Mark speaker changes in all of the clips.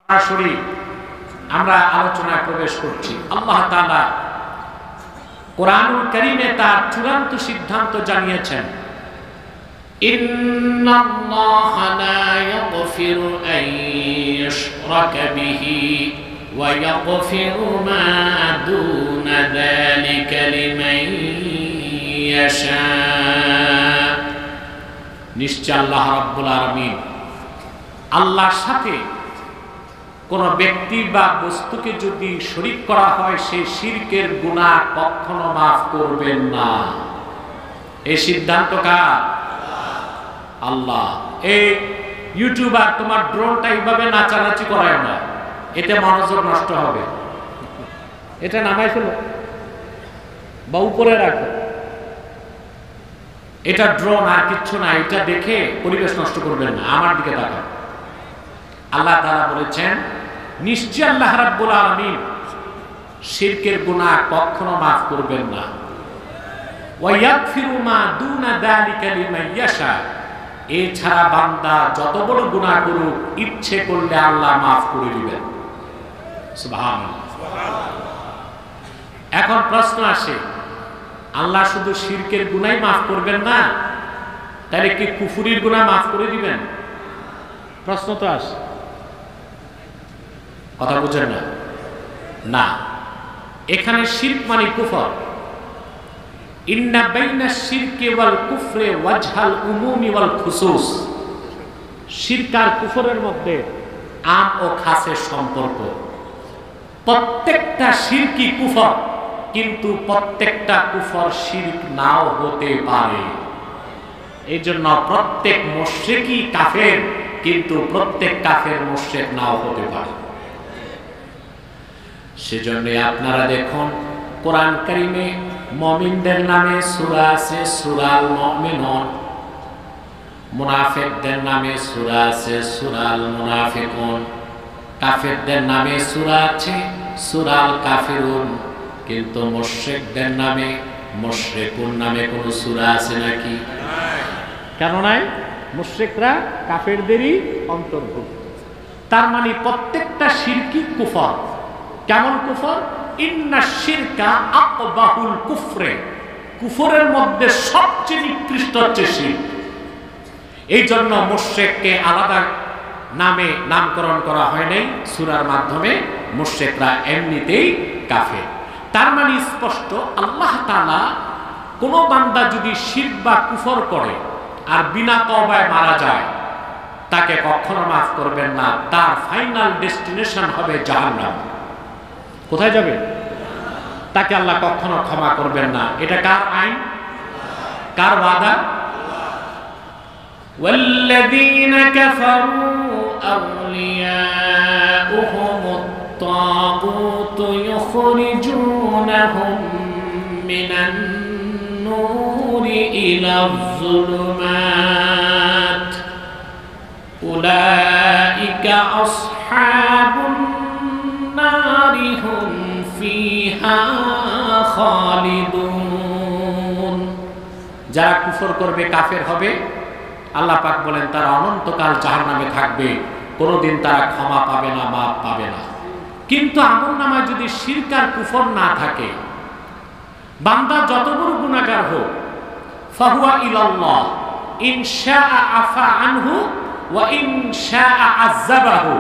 Speaker 1: সরাসরি আমরা আলোচনায় প্রবেশ করছি। আল্লাহ তাআলা কোরআনুল কারীমে তার চূড়ান্ত সিদ্ধান্ত জানিয়েছেন, ইন্নাল্লাহা লা ইয়াগফিরু আন ইউশরাকা বিহি ওয়া ইয়াগফিরু মা দুনা যালিকা লিমান ইয়াশা। নিশ্চয় আল্লাহ রাব্বুল আলামিন আল্লাহর সাথে কোন ব্যক্তি বা বস্তুকে যদি শরীক করা হয় সেই শিরকের গুনাহ কখনো মাফ করবেন না। এই সিদ্ধান্ত কার? আল্লাহ। এই ইউটিউবার তোমার ড্রোনটা এইভাবে নাচানাচি করায় না, এতে মনোযোগ নষ্ট হবে। এটা নামাই ফেলো বা উপরে রাখো, এটা ড্রোন আর কিচ্ছু না। এটা দেখে পরিবেশ নষ্ট করবেন না। আমার দিকে তাকান। আল্লাহ তাআলা বলেছেন, নিশ্চয় আল্লাহ রাব্বুল আলামিন শিরকের গুনাহ কখনো মাফ করবেন না। ওয়া ইয়াগফিরু মা দুনা যালিকা লিমান ইয়াশা। এছাড়া বান্দা যত বড় গুনাহ করুক, ইচ্ছে করলে আল্লাহ মাফ করে দিবেন। সুবহানাল্লাহ। এখন প্রশ্ন আসে, আল্লাহ শুধু শিরকের গুনাহই মাফ করবেন না, তাহলে কি কুফরির গুনাহ মাফ করে দিবেন? প্রশ্ন তো আসে, কথা বুঝেন না? না, এখানে শিরক মানে কুফর। ইন্না বাইনা শিরকি ওয়াল কুফরি ওয়াজহাল উমুমি ওয়াল খুসুস। শিরক আর কুফরের মধ্যে আম ও খাসের সম্পর্ক। প্রত্যেকটা শিরকি কুফর, কিন্তু প্রত্যেকটা কুফর শিরক নাও হতে পারে। এই জন্য প্রত্যেক মুশরিকই কাফের, কিন্তু প্রত্যেক কাফের মুশরিক নাও হতে পারে। সেজন্য আপনারা দেখুন কোরআন কারীমে মুমিনদের নামে সূরা আছে, সূরাল মুমিনুন। মুনাফিকদের নামে সূরা আছে, সূরাল মুনাফিকুন। কাফেরদের নামে সূরা আছে, সূরাল কাফিরুন। কিন্তু মুশরিকদের নামে, মুশরিকুন নামে কোন সূরা আছে নাকি? কেন নাই? মুশরিকরা কাফেরদেরই অন্তর্ভুক্ত। তার মানে প্রত্যেকটা শিরকি কুফর। কেমন কুফর? ইন্না শিরকা আকবাহুল কুফরে। কুফরের মধ্যে সবচেয়ে নিকৃষ্ট হচ্ছে শিরক। এই জন্য মুশরিককে আলাদা নামে নামকরণ করা হয় নাই সূরার মাধ্যমে। মুশরিকরা এমনিতেই কাফের। তার মানে স্পষ্ট, আল্লাহ তাআলা কোন বান্দা যদি শিরক বা কুফর করে আর বিনা তওবায় মারা যায়, তাকে কখনো মাফ করবেন না। তার ফাইনাল ডেস্টিনেশন হবে জাহান্নাম। কোথায় যাবে? তাকে আল্লাহ কখনো ক্ষমা করবেন না। এটা কার আইন? কার ওয়াদা? ওয়াল্লাযীনা কাফারু আউলিয়াউহুমুত তাগুত ইউখরিজুনাহুম মিনান নূরি ইলায যুলুমাত উলাইকা আসহাবুন নারি হুম ফিহা খালিদুন। যারা কুফর করবে, কাফের হবে, আল্লাহ পাক বলেন তারা অনন্তকাল জাহান্নামে থাকবে। কোনোদিন তারা ক্ষমা পাবে না, মাফ পাবে না। কিন্তু আমলনামায় যদি শিরক আর কুফর না থাকে, বান্দা যত বড় গুনাহগার হোক, ফাহুয়া ইলাল্লাহ ইন শাআ আফা আনহু ওয়া ইন শাআ আযাবাহু।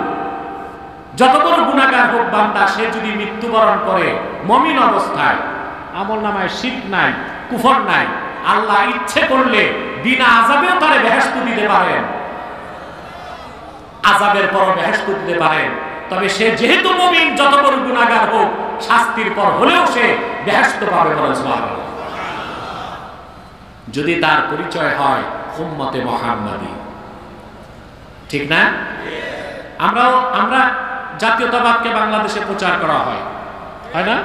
Speaker 1: যত বড় গুনাহগার হোক বান্দা, সে যদি মৃত্যুবরণ করে মুমিন অবস্থায়, আমলনামায় শিরক নাই, কুফর নাই, আল্লাহ ইচ্ছে করলে বিনা আযাবেও তারে বেহেশত দিতে পারেন, আযাবের পর বেহেশত দিতে পারেন। তবে সে যেহেতু মুমিন, যত বড় গুনাহগার হোক, শাস্তির পর হলেও সে বেহেশত পাবে। বলেন সুবহানাল্লাহ। যদি তার পরিচয় হয় উম্মতে মুহাম্মাদি। ঠিক না? আমরা জাতীয়তাবাদকে বাংলাদেশে প্রচার করা হয় না?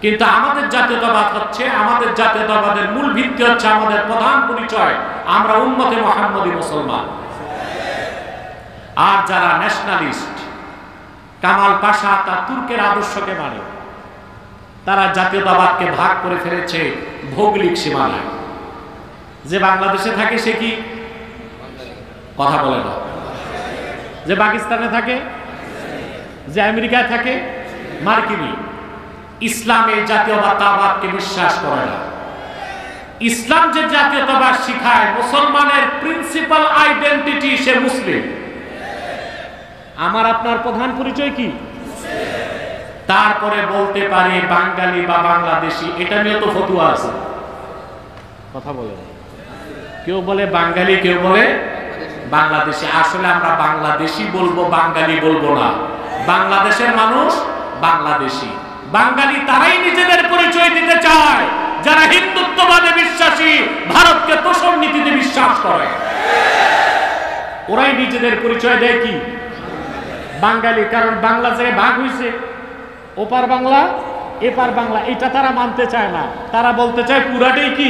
Speaker 1: কিন্তু আমাদের জাতীয়তাবাদ হচ্ছে, আমাদের জাতীয়তাবাদের মূল ভিত্তি হচ্ছে, আমাদের প্রধান পরিচয় আমরা উম্মতে মুহাম্মাদি মুসলমান। আর যারা ন্যাশনালিস্ট, কামাল পাশা তার তুর্কের আদর্শকে মানে, তারা জাতীয়তাবাদকে ভাগ করে ফেলেছে ভৌগোলিক সীমানায়। যে বাংলাদেশে থাকে সে কি কথা বলে না, যে পাকিস্তানে থাকে যে আমেরিকায় থাকে মার্কিনী, ইসলামে জাতীয়তাবাদকে বিশ্বাস করে না। ইসলাম যে জাতীয়তাবাদ শিখায়, মুসলমানের প্রিন্সিপাল আইডেন্টিটি সে মুসলিম। আমার আপনার প্রধান পরিচয় কি? তারপরে বলতে পারে বাঙালি বা বাংলাদেশি, এটা নিয়ে তো ফতুয়া আছে, কথা বলে। কেউ বলে বাঙালি, কেউ বলে বাংলাদেশি। আসলে আমরা বাংলাদেশি বলবো, বাঙালি বলবো না। বাংলাদেশের মানুষ বাংলাদেশি। বাঙালি তারাই নিজেদের পরিচয় দিতে চায় যারা হিন্দুত্ববাদে বিশ্বাসী, ভারতকে তোষণ নীতিতে বিশ্বাস করে। ওরাই নিজেদের পরিচয় দেয় কি বাঙালি। কারণ বাংলা যে ভাগ হয়েছে, ওপার বাংলা এপার বাংলা, এটা তারা মানতে চায় না। তারা বলতে চায় পুরাটাই কি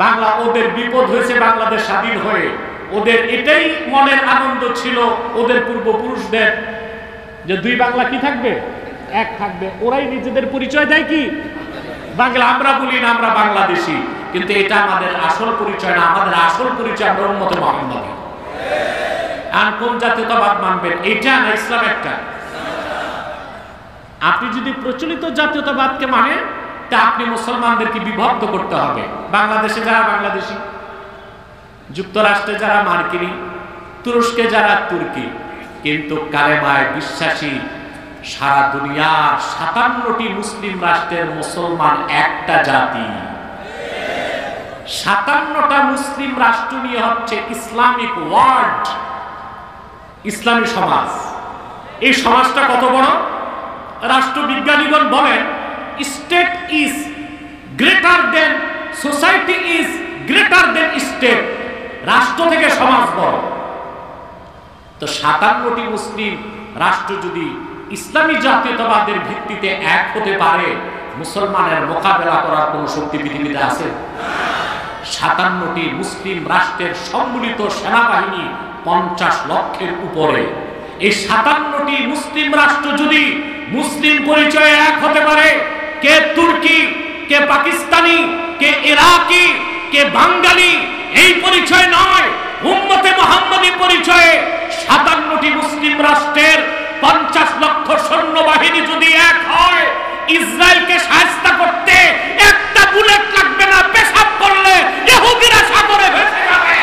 Speaker 1: বাংলা। ওদের বিপদ হয়েছে বাংলাদেশ স্বাধীন হয়ে, ওদের এটাই মনের আনন্দ ছিল ওদের পূর্বপুরুষদের, যে দুই বাংলা কি থাকবে, এক থাকবে। ওরাই নিজেদের পরিচয় দেয় কি বাংলা। আমরা বলি না আমরা বাংলাদেশি, কিন্তু এটা আমাদের আসল পরিচয় না। আমাদের আসল পরিচয় আমরা উম্মতে মুহাম্মাদী। আর কোন জাতীয়তাবাদ মানবেন, এটা না ইসলাম একটা। আপনি যদি প্রচলিত জাতীয়তাবাদকে মানেন, তা আপনি মুসলমানদেরকে বিভক্ত করতে হবে। বাংলাদেশে যারা বাংলাদেশি, যুক্তরাষ্ট্রে যারা মার্কিনী, তুরস্কে যারা তুর্কি, কিন্তু কালেমায় বিশ্বাসী সারা দুনিয়ার 57টি মুসলিম রাষ্ট্রের মুসলমান একটা জাতি। 57টা মুসলিম রাষ্ট্র নিয়ে হচ্ছে ইসলামিক ওয়ার্ল্ড, ইসলামী সমাজ। এই সমাজটা কত বড়? রাষ্ট্রবিজ্ঞানীগণ বলেন state is greater than society, is greater than state. রাষ্ট্র থেকে সমাজ বড়। তো 57টি মুসলিম রাষ্ট্র যদি ইসলামী জাতীয়তাবাদের ভিত্তিতে এক হতে পারে, মুসলমানের মোকাবেলা করার কোন শক্তি পৃথিবীতে আছে? 57টি মুসলিম রাষ্ট্রের সম্মিলিত সেনাবাহিনী 50 লক্ষের উপরে। এই 57টি মুসলিম রাষ্ট্র যদি মুসলিম পরিচয়ে এক হতে পারে, কে তুর্কি, কে পাকিস্তানি, কে ইরাকি, কে বাঙালি, এই পরিচয় নয়, উম্মতে মুহাম্মাদী পরিচয়ে 57টি মুসলিম রাষ্ট্রের 50 লক্ষ সৈন্যবাহিনী যদি এক হয়, ইসরায়েলকে শায়েস্ত করতে একটা বুলেট লাগবে না। পেশাব করলে ইহুদিরা সাগরে ভেসে যাবে।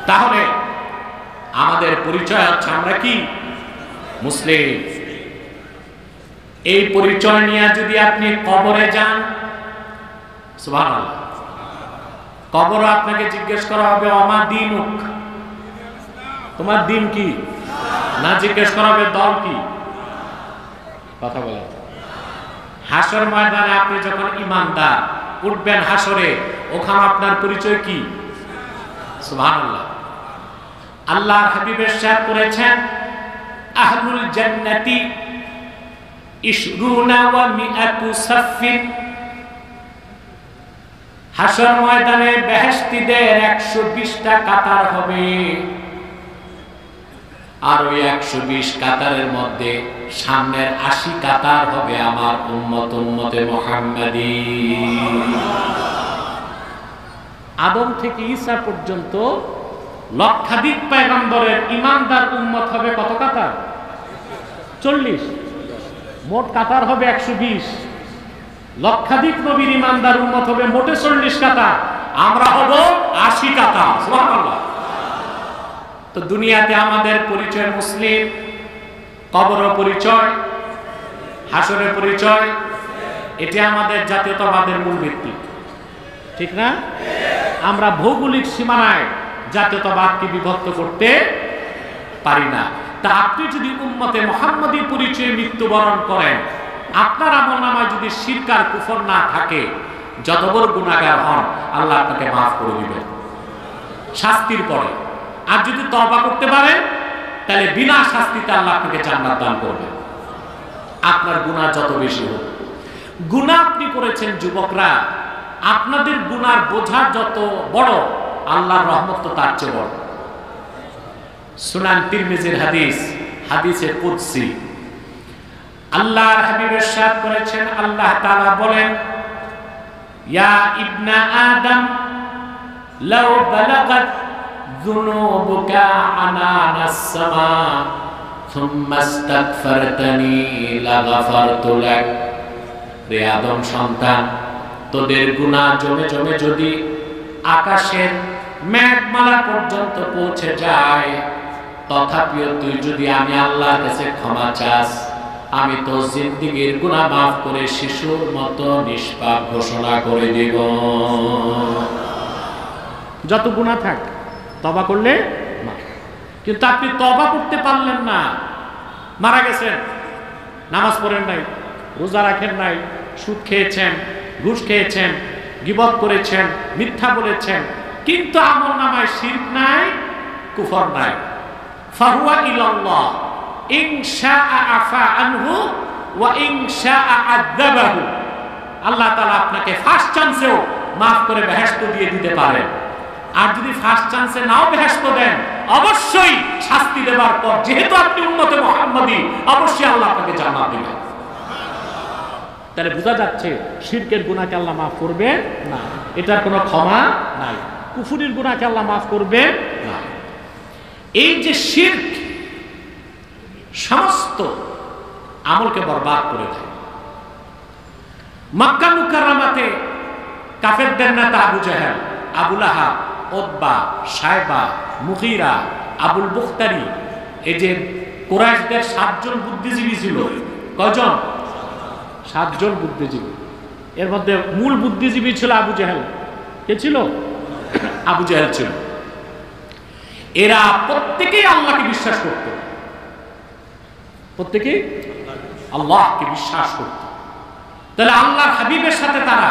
Speaker 1: তাহলে আমাদের পরিচয় হচ্ছে আমরা কি মুসলিম। এই পরিচয় নিয়ে যদি আপনি কবরে যান, সুবহানাল্লাহ, কবরে আপনাকে জিজ্ঞেস করা হবে ওমা দীনুক, তোমার দিন কি? না জিজ্ঞেস করা হবে দল কি? কথা বলেন। হাসর ময়দানে আপনি যখন ইমানদার উঠবেন হাসরে, ওখানে আপনার পরিচয় কি? সুবহানাল্লাহ। আল্লাহর হাবিব ইরশাদ করেছেন আহলুল জান্নাতি ইশরুনা ওয়া মিআতু সাফিন। হাসর ময়দানে বেহেশতীদের 120টা কাতার হবে, আর ওই 120 কাতারের মধ্যে সামনের 80 কাতার হবে আমার উম্মত, উম্মতে মুহাম্মাদী। আদম থেকে ঈসা পর্যন্ত লক্ষাধিক পয়গম্বরের ইমানদার উম্মত হবে কত কাতার? 40। মোট কাতার হবে 120। লক্ষাধিক নবীর ইমানদার উম্মত হবে মোটে 40 কাতার। আমরা হব 80 কাতার। সুবহানাল্লাহ। তো দুনিয়াতে আমাদের পরিচয় মুসলিম, কবর পরিচয়, হাসরের পরিচয়, এটি আমাদের জাতীয়তাবাদের মূল ভিত্তি, ঠিক না? আমরা ভৌগোলিক সীমানায় জাতীয়তাবাদকে বিভক্ত করতে পারি না। তা আপনি যদি উম্মতে মুহাম্মাদী পরিচয়ে মৃত্যুবরণ করেন, আপনার আমলনামায় যদি শিরক আর কুফর না থাকে, যত বড় গুনাহগার হন আল্লাহ আপনাকে মাফ করে দিবেন শাস্তির পরে। আর যদি তওবা করতে পারেন, তাহলে বিনা শাস্তিতে আল্লাহ আপনাকে জান্নাত দান করবেন, আপনার গুনাহ যত বেশি হোক। গুনাহ আপনি করেছেন যুবকরা, আপনাদের গুনার বোঝা যত বড়, আল্লাহর রহমত তো তার চেয়ে বড়। সুনান তিরমিজির হাদিস, হাদিসে কুদসি, আল্লাহর হাবিব ইরশাদ করেছেন, আল্লাহ তাআলা বলেন, ইয়া ইবনা আদম লাউ বালাগাত যুনুবুকা আনানাস সামা সুম্মা ইস্তাগফারতানি লাগাফারতু লাক। রে আদম সন্তান, তোদের গুনাহ জমে জমে যদি আকাশের মেঘমালা পর্যন্ত পৌঁছে যায়, তথাপিও তুই যদি আমি আল্লাহর কাছে ক্ষমা চাস, আমি তো জিন্দেগীর গুনাহ মাফ করে শিশুর মতো নিষ্পাপ ঘোষণা করে দিব। যত গুনাহ থাক তওবা করলে মাফ। কিন্তু আপনি তওবা করতে পারলেন না, মারা গেছেন, নামাজ পড়েন নাই, রোজা রাখেন নাই, সুদ খেয়েছেন, ঘুষ খেয়েছেন, গীবত করেছেন, মিথ্যা বলেছেন, কিন্তু আমলনামায় শিরক নাই, কুফর নাই। ফাহুয়া ইলাল্লাহ ইন শাআ আফা আনহু ওয়া ইন শাআ আযাবাহু। আল্লাহ তাআলা আপনাকে ফার্স্ট চান্সেও মাফ করে বেহেশত দিয়ে দিতে পারেন, আর যদি ফার্স্ট চান্সে নাও বেহেশত দেন, অবশ্যই শাস্তি দেওয়ার পর যেহেতু আপনি উম্মতে মুহাম্মাদি, অবশ্যই আল্লাহ আপনাকে জান্নাত দিবেন। তাহলে বোঝা যাচ্ছে শিরকের গুনাহকে আল্লাহ মাফ করবে না, এটার কোনো ক্ষমা নাই। কুফরির গুনাহকে আল্লাহ মাফ করবে না। এই যে শিরক সমস্ত আমলকে বরবাদ করে দেয়। মক্কা মুকাররমাতে কাফেরদের নেতা Abu Jahl, Abu Lahab, Utba, Shaiba, Mughira, Abul Bukhtari, এই যে কুরাইশদের 7 জন বুদ্ধিজীবী ছিল। কয়জন? 7 জন বুদ্ধিজীবী। এর মধ্যে মূল বুদ্ধিজীবী ছিল আবু জাহেল। কে ছিল? আবু জাহেল ছিল। এরা প্রত্যেকেই আল্লাহকে বিশ্বাস করত, প্রত্যেকেই আল্লাহকে বিশ্বাস করত। তাহলে আল্লাহর হাবিবের সাথে তারা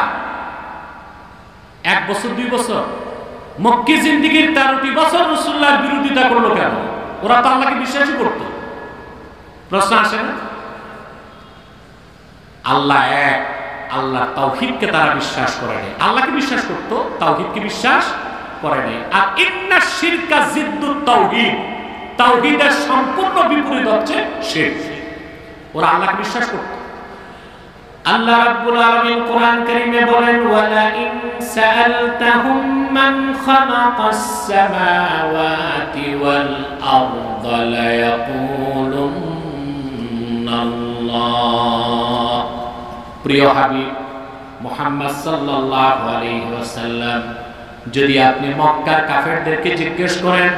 Speaker 1: 1 বছর 2 বছর মক্কি জিন্দেগীর 13টি বছর রাসূলুল্লাহর বিরোধিতা করলো কেন? ওরা তো আল্লাহকে বিশ্বাসই করত। প্রশ্ন আসে না? আল্লাহ এক, আল্লাহ তাওহীদকে তারা বিশ্বাস করে নাই। আল্লাহকে বিশ্বাস করত, তাওহীদকে বিশ্বাস করে নাই। আর ইন্নাশ শিরকা জিদ্দুত তাওহীদ, তাওহীদের সম্পূর্ণ বিপরীত হচ্ছে শিরক। ওরা আল্লাহকে বিশ্বাস করত। আল্লাহ রাব্বুল আলামিন কোরআন কারীমে বলেন, ওয়ালা ইন সাআলতাহুম মান খালাকাস সামাওয়াতি ওয়াল আরদা লায়াকুলুন্নাল্লাহ। প্রিয় হাবিব মুহাম্মদ সাল্লাল্লাহু আলাইহি ওয়াসাল্লাম, যদি আপনি মক্কার কাফেরদেরকে জিজ্ঞেস করেন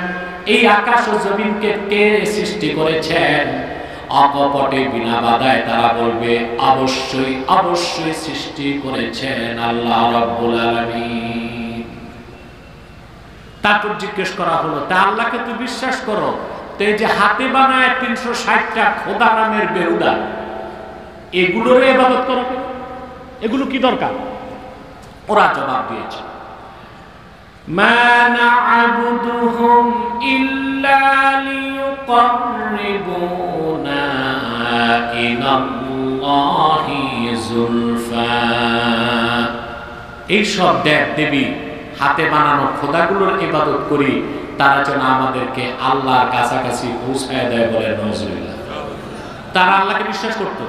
Speaker 1: এই আকাশ ও জমিনকে কে সৃষ্টি করেছেন, অকপটে বিনা বাধায় তারা বলবে অবশ্যই অবশ্যই সৃষ্টি করেছেন আল্লাহ রাব্বুল আলামিন। তারপর জিজ্ঞেস করা হলো, তা আল্লাহকে তো বিশ্বাস করো, তো এই যে হাতে বানায় 360টা খোদা নামের বেহুদা, এগুলোর ইবাদত করো, এগুলো কি দরকার? ওরা জবাব দিয়েছে, মা না'বুদুহুম ইল্লা লিয়ুকাররিবুনা ইলাল্লাহি যুলফা। এই সব দেব দেবী হাতে বানানো খোদাগুলোর ইবাদত করি, তারা যেন আমাদেরকে আল্লাহর কাছাকাছি পৌঁছায় দেয়, বলে নাউজুবিল্লাহ। তারা আল্লাহকে বিশ্বাস করতো,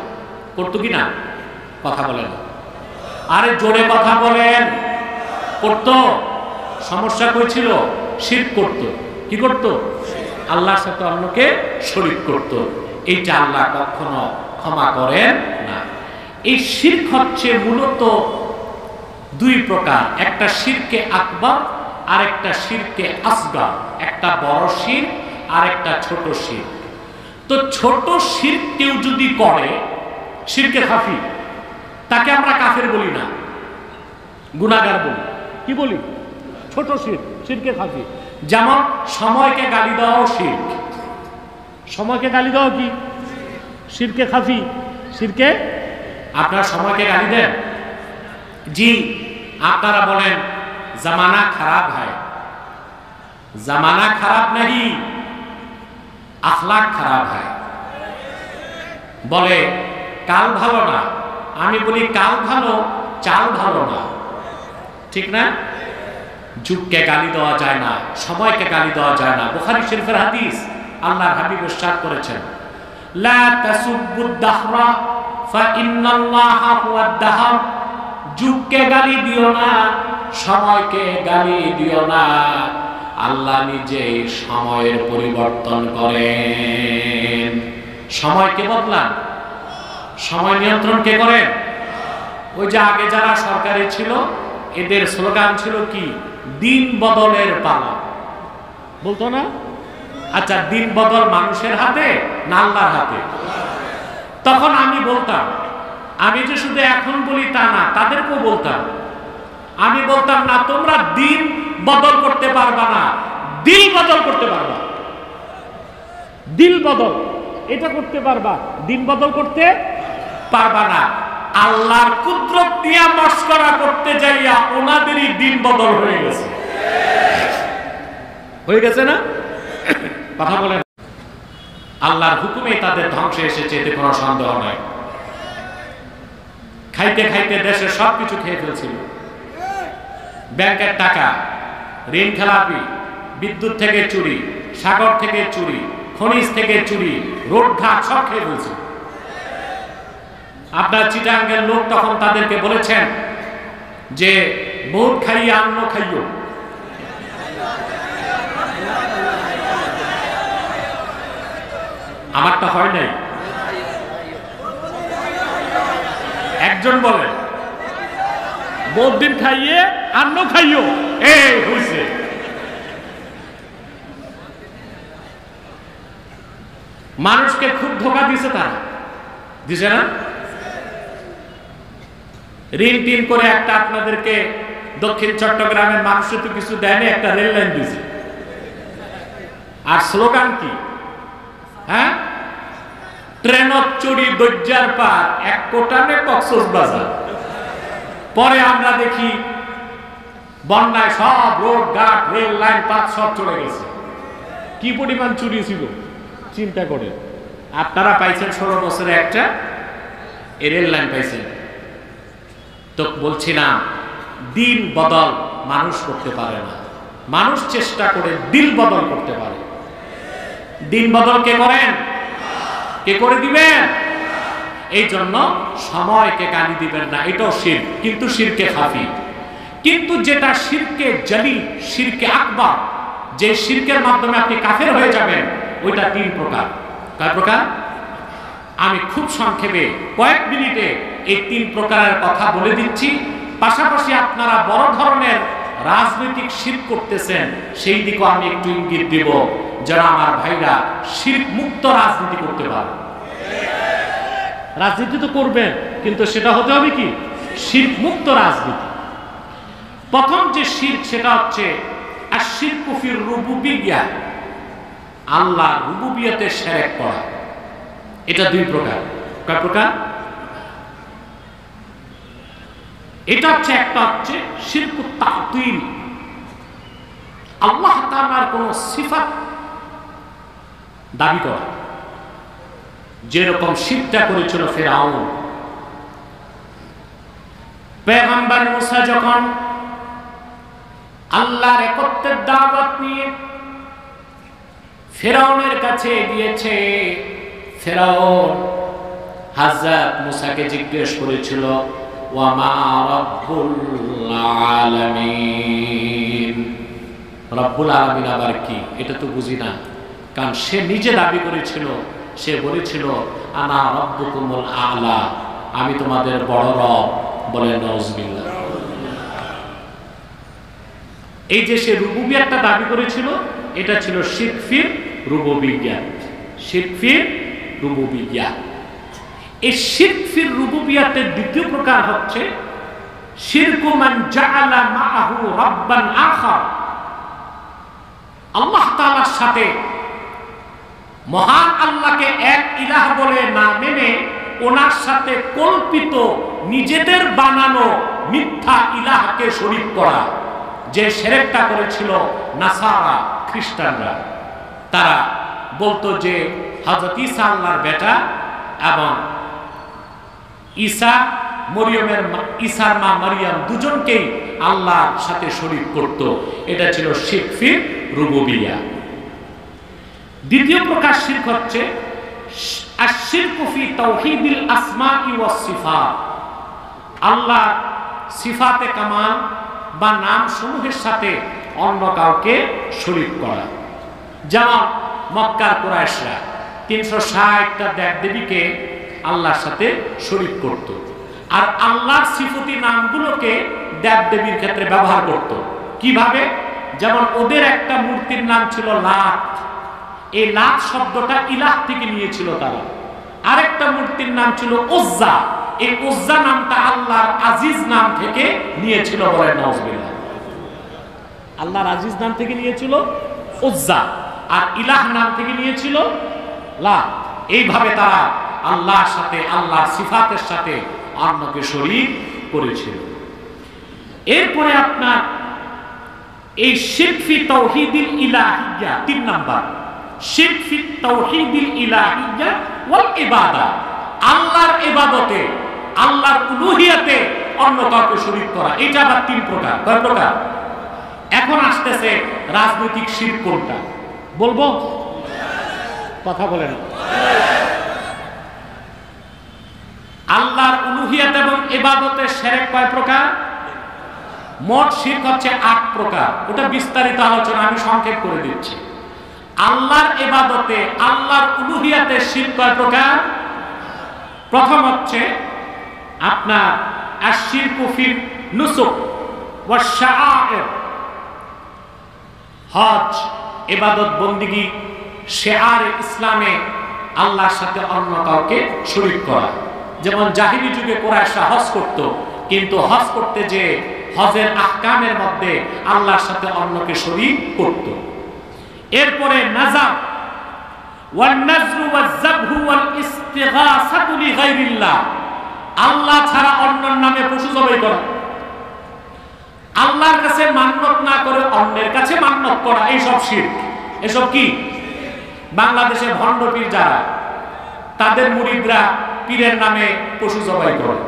Speaker 1: করতো কি না? কথা বলেন, আরে জোরে কথা বলেন। করতো। সমস্যা কই ছিল? শিরক করতো। কি করতো? আল্লাহর সাথে অন্যকে শরীক করতো। এইটা আল্লাহ কখনো ক্ষমা করেন না। এই শিরক হচ্ছে মূলত 2 প্রকার, একটা শিরকে আকবার আর একটা শিরকে আসগার। একটা বড় শিরক আর একটা ছোট শিরক। তো ছোট শিরক কেউ যদি করে, শিরকে খাফি, তাকে আমরা কাফের বলি না, গুনাহগার বলি। কি বলি? ছোট শিরক, শিরকে খাফি। যেমন সময়কে গালি দেওয়াও শিরক। সময়কে গালি দেওয়া কি? শিরকে খাফি। শিরকে, আপনারা সময়কে গালি দেন? জি। আপনারা বলেন জামানা খারাপ হয়। জামানা খারাপ নাহি, আখলাক খারাপ হয়। বলে কাল ভালো না, আমি বলি কাল ভালো, চাল ভালো না। ঠিক না? যুগকে গালি দেওয়া যায় না, সময়কে গালি দেওয়া যায় না। বুখারী শরীফের হাদিস, আল্লাহর হাবিব ইরশাদ করেছেন, লা তাসুব্বুদ দাহরা ফাইন্নাল্লাহা হুয়াদ দাহর, যুগকে গালি দিও না, সময়কে গালি দিও না, আল্লাহ নিজেই সময়ের পরিবর্তন করেন। সময়কে বদলান, সময় নিয়ন্ত্রণ কে করেন? ওই যে আগে যারা সরকারি ছিল এদের স্লোগান ছিল কি? দিন বদলের পালা, বলতো না? আচ্ছা, দিন বদল মানুষের হাতে না আল্লাহর হাতে? তখন আমি বলতাম, আমি যে শুধু এখন বলি তা না, তাদেরকেও বলতাম, আমি বলতাম না তোমরা দিন বদল করতে পারবা না, দিল বদল করতে পারবা। দিল বদল এটা করতে পারবা, দিন বদল করতে পারবা না। আল্লাহর কুদরত দিয়া মস্করা করতে যাইয়া ওনাদেরই দিন বদল হয়ে গেছে। হয়ে গেছে না? কথা বলেন। আল্লাহর হুকুমে তাদের ধ্বংসে এসেছে, এতে কোনো সন্দেহ নাই। খাইতে খাইতে দেশে সবকিছু খেয়ে ফেলছিল, ব্যাংকের টাকা, ঋণ খেলাপি, বিদ্যুৎ থেকে চুরি, সাগর থেকে চুরি, খনিজ থেকে চুরি, রোড ঘাট সব খেয়ে ফেলছিল। আপনার চিটাঙ্গের লোক তখন তাদেরকে বলেছেন যে বহুত খাইয়া অন্ন খাইও। আমারটা হয় নাই। একজন বলে বহুত দিন খাইয়ে অন্ন খাইও, এই হইছে। মানুষকে খুব ধোঁকা দিছে, তারা দিছে না? ঋণ টিন করে একটা আপনাদেরকে দক্ষিণ চট্টগ্রামের মানুষের তো কিছু দেয়নি, একটা রেল লাইন দিয়েছে। আর স্লোগান কি? হ্যাঁ, ট্রেনত চুরি দজ্জার পার, এক কোটানে কক্সবাজার। পরে আমরা দেখি বন্যায় সব রোড ঘাট, রেল লাইন, পাত সব চলে গেছে। কি পরিমাণ চুরি ছিল চিন্তা করে। আপনারা পাইছেন 16 বছরে একটা রেল লাইন পাইছেন। তো বলছিলাম, দিন বদল মানুষ করতে পারে না, মানুষ চেষ্টা করে দিল বদল করতে পারে। দিন বদল কে করেন? কে করে দিবেন? এই জন্য সময়কে গালি দিবেন না, এটাও শিরক, কিন্তু শিরকে খাফি। কিন্তু যেটা শিরকে জলি, শিরকে আকবার, যে শিরকের মাধ্যমে আপনি কাফের হয়ে যাবেন, ওইটা 3 প্রকার। কয় প্রকার? আমি খুব সংক্ষেপে কয়েক মিনিটে এই 3 প্রকারের কথা বলে দিচ্ছি। পাশাপাশি আপনারা বড় ধরনের রাজনৈতিক শিরক করতেছেন, সেই দিকেও আমি একটু ইঙ্গিত দেব, যারা আমার ভাইরা শিরক মুক্ত রাজনীতি করতে পারে। রাজনীতি তো করবেন, কিন্তু সেটা হতে হবে কি? শিরক মুক্ত রাজনীতি। প্রথম যে শিরক, সেটা হচ্ছে আশ-শিরকু ফির রুবুবিয়্যাহ, আল্লাহ রুবুবিয়তে শিরক করা। এটা 2 প্রকার। কয় প্রকার? এটা হচ্ছে, একটা হচ্ছে শিরকুত তা'তিল, আল্লাহ তাআলার কোন সিফাত দাবি করা, যেরকম শিরকটা করেছিল ফিরআউন। পয়গম্বর মুসা যখন আল্লাহর একত্বের দাওয়াত নিয়ে ফিরআউনের কাছে গিয়েছে, ফিরআউন হযরত মুসাকে জিজ্ঞেস করেছিল, ওয়া মা রাব্বুল আলামিন, রব্বুল আলামিন আবার কি? এটা তো বুঝি না। কারণ সে নিজে দাবি করেছিল, সে বলেছিল আনা রাব্বুকুমুল আ'লা, আমি তোমাদের বড় রব। বলে নাউজুবিল্লাহ। এই যে সে রুবুবিয়্যাতটা দাবি করেছিল, এটা ছিল শিরক ফির রুবুবিয়্যাত। শিরক ফির রুবুবিয়্যাত। এই শিরক ফির রুবুবিয়্যাতের দ্বিতীয় প্রকার হচ্ছে শিরকু মান জাআলা মাআহু রাব্বান আখার, আল্লাহ তাআলার সাথে মহান আল্লাহকে এক ইলাহ বলে না মেনে ওনার সাথে কল্পিত নিজেদের বানানো মিথ্যা ইলাহকে শরীক করা। যে শিরকটা করেছিল নাসারা, খ্রিস্টানরা, তারা বলতো যে হযরত ঈসা আল্লাহর বেটা এবং ঈসা ঈসার মা মারিয়াম দুজনকেই আল্লাহর সাথে শরীক করত। এটা ছিল শিরক ফির রুবুবিয়্যাহ। দ্বিতীয় প্রকার শিরক হচ্ছে আশ-শিরকু ফি তাওহীদিল আসমাই ওয়াস সিফাত, আল্লাহ সিফাতে কামাল বা নাম সমূহের সাথে অন্য কাউকে শরীক করা। যেমন মক্কার কুরাইশরা 360টা দেবদেবীকে আল্লাহর সাথে শরীক করত, আর আল্লাহর সিফতি নামগুলোকে দেবদেবীর ক্ষেত্রে ব্যবহার করত। কিভাবে? যেমন ওদের একটা মূর্তির নাম ছিল লাত, এই লাত শব্দটা ইলাহ থেকে নিয়েছিল তারা। আরেকটা মূর্তির নাম ছিল উজ্জা, এই উজ্জা নামটা আল্লাহর আজিজ নাম থেকে নিয়েছিল। বলেন নাউজুবিল্লাহ। আল্লাহর আজিজ নাম থেকে নিয়েছিল উজ্জা, আর ইলাহ নাম থেকে নিয়েছিল লাত। এইভাবে তারা আল্লাহর সাথে, আল্লাহর সিফাতের সাথে অন্যকে শরীক করেছিল। এরপরে আপনার এই শিরক ফি তাওহীদিল ইলাহিয়্যা, 3 নাম্বার, শিরক ফি তাওহীদিল ইলাহিয়্যা ওয়াল ইবাদা, আল্লাহর ইবাদতে, আল্লাহর উলুহিয়াতে অন্য কাউকে শরীক করা। এটা আবার 3 প্রকার। কয় প্রকার? এখন আসতেছে রাজনৈতিক শিরক কোনটা বলবো, কথা বলেন। আল্লাহর উলুহিয়াত এবং ইবাদতে শিরক কয় প্রকার? মোট শিরক হচ্ছে 8 প্রকার। ওটা বিস্তারিত আলোচনা, আমি সংক্ষেপ করে দিচ্ছি। আল্লাহর ইবাদতে, আল্লাহর উলুহিয়াতে শিরক কয় প্রকার? প্রথম হচ্ছে আপনার আশ-শিরকু ফিন নুসুক ওয়াস শাআইর, হজ, ইবাদত বন্দেগী, শিআর ইসলামে আল্লাহর সাথে অন্য কাউকে শরীক করা। যেমন জাহিলি যুগে কুরাইশরা হজ করত, কিন্তু হজ করতে যে হজের আহকামের মধ্যে আল্লাহর সাথে অন্যকে শরীক করত। এরপরে নাযার, ওয়ান নাযরু ওয়াজ যাবহু ওয়াল ইস্তিগাসাতু লিগাইরিল্লাহ, আল্লাহ ছাড়া অন্যের নামে পশু জবাই করা, আল্লাহর কাছে মান্নত না করে অন্যের কাছে মান্নত করা, এইসব শিরক। এসব কি? বাংলাদেশে ভণ্ড পীর যারা, তাদের মুরিদরা পীরের নামে পশু জবাই করে,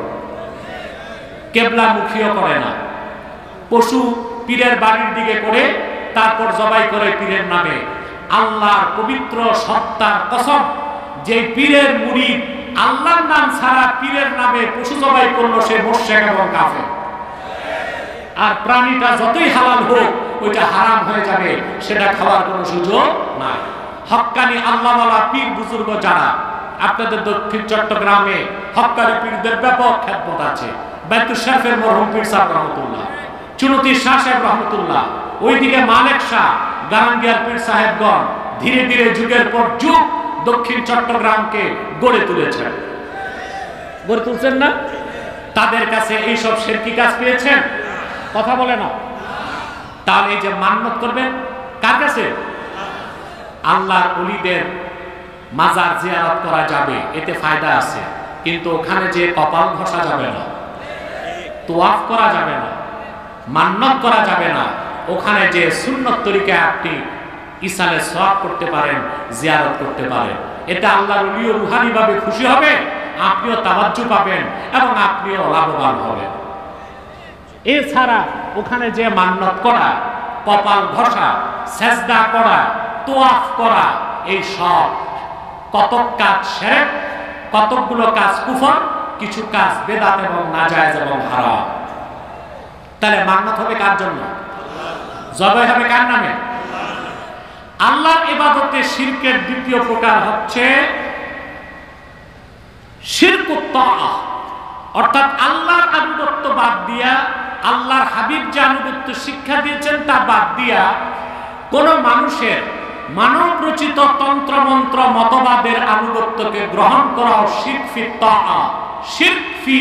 Speaker 1: কেবলা মুখীও করে না, পশু পীরের বাড়ির দিকে করে তারপর জবাই করে পীরের নামে। আল্লাহর পবিত্র সত্তার কসম, যে পীরের মুরিদ আল্লাহর নাম ছাড়া পীরের নামে পশু জবাই করলো, সে মুশরিক এবং কাফের। আর প্রাণীটা যতই হালাল হোক, ওইটা হারাম হয়ে যাবে, সেটা খাওয়ার কোনো সুযোগ নাই। হক্কানি আল্লাহওয়ালা পীর বুজুর্গ যারা, আপনাদের দক্ষিণ চট্টগ্রামে হক্কানি পীরদের ব্যাপক খ্যাতমত আছে। বাইতুল শরীফের মরহুম পীর সাহেব রহমতুল্লাহ, চুনতি শাহ সাহেব রহমতুল্লাহ, ওইদিকে মালেক শাহ, গারাঙ্গিয়ার পীর সাহেবগণ ধীরে ধীরে যুগের পর যুগ দক্ষিণ চট্টগ্রামকে গড়ে তুলেছেন। গড়ে তুলছেন না? তাদের কাছে এইসব শিরকি কাজ পেয়েছেন? কথা বলে না। তাহলে এই যে মান্নত করবেন কার কাছে? আল্লাহর ওলিদের মাজার জিয়ারত করা যাবে, এতে ফায়দা আছে, কিন্তু ওখানে যে কপাল ঘষা যাবে না, তোয়াফ করা যাবে না, মান্নত করা যাবে না। ওখানে যে সুন্নত তরিকায় আপনি ইসালে সওয়াব করতে পারেন, জিয়ারত করতে পারেন, এটা আল্লাহর ওলিও রুহানি ভাবে খুশি হবে, আপনিও তাওয়াজ্জু পাবেন এবং আপনিও লাভবান হবেন। এছাড়া ওখানে যে মান্নত করা, কপাল ঘষা, সেজদা করা, তোয়াফ করা, এই সব কতক কাজ শিরক, কতকগুলো কাজ কুফর, কিছু কাজ বেদাত এবং নাজায়েজ এবং হারাম। তাহলে মান্নত হবে কার জন্য? জবাই হবে কার নামে? আল্লাহর ইবাদতে শিরকের দ্বিতীয় প্রকার হচ্ছে শিরকুত তাআ, অর্থাৎ আল্লাহর আনুগত্য বাদ দিয়া, আল্লাহর হাবিব যে আনুগত্য শিক্ষা দিয়েছেন তা বাদ দিয়া কোন মানুষের মানব রচিত তন্ত্রমন্ত্র মতবাদের আনুগত্যকে গ্রহণ করা শিরক ফি তাআ, শিরক ফি